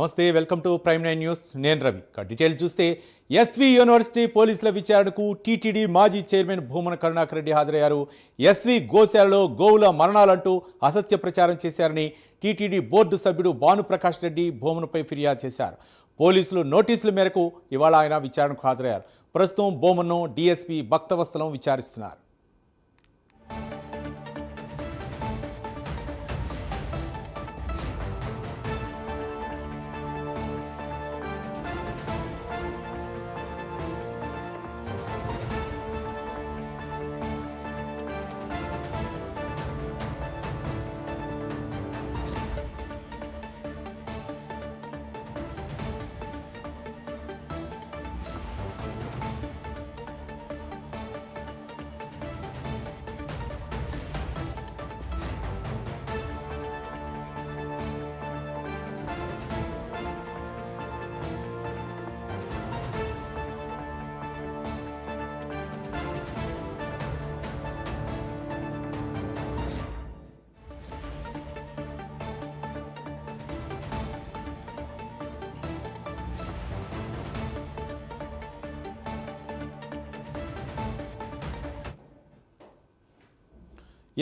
నమస్తే, welcome to prime 9 news. నేను Ravi. Detail చూస్తే ఎస్వి యూనివర్సిటీ పోలీసుల విచారణకు టీటీడీ మాజీ చైర్మన్ భూమన కరుణాకర్ రెడ్డి హాజరయ్యారు. ఎస్వి గోశాలలో గోవుల మరణాలంటూ అసత్య ప్రచారం చేశారని టీటీడీ బోర్డు సభ్యుడు భానుప్రకాష్ రెడ్డి భూమన్పై ఫిర్యాదు చేశారు. పోలీసులు నోటీసుల మేరకు ఇవాళ ఆయన విచారణకు హాజరయ్యారు. ప్రస్తుతం భూమన్ను డీఎస్పీ భక్తవత్సలం విచారిస్తున్నారు.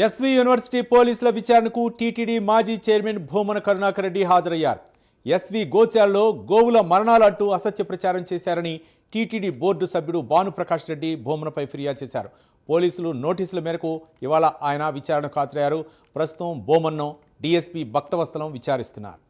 ఎస్వి యూనివర్సిటీ పోలీసుల విచారణకు టీటీడీ మాజీ చైర్మన్ భూమన కరుణాకర్ రెడ్డి హాజరయ్యారు. ఎస్వి గోశాలలో గోవుల మరణాలంటూ అసత్య ప్రచారం చేశారని టీటీడీ బోర్డు సభ్యుడు భానుప్రకాష్ రెడ్డి భూమనపై ఫిర్యాదు చేశారు. పోలీసులు నోటీసుల మేరకు ఇవాళ ఆయన విచారణకు హాజరయ్యారు. ప్రస్తుతం భూమన్ను డీఎస్పీ భక్తవత్సలం విచారిస్తున్నారు.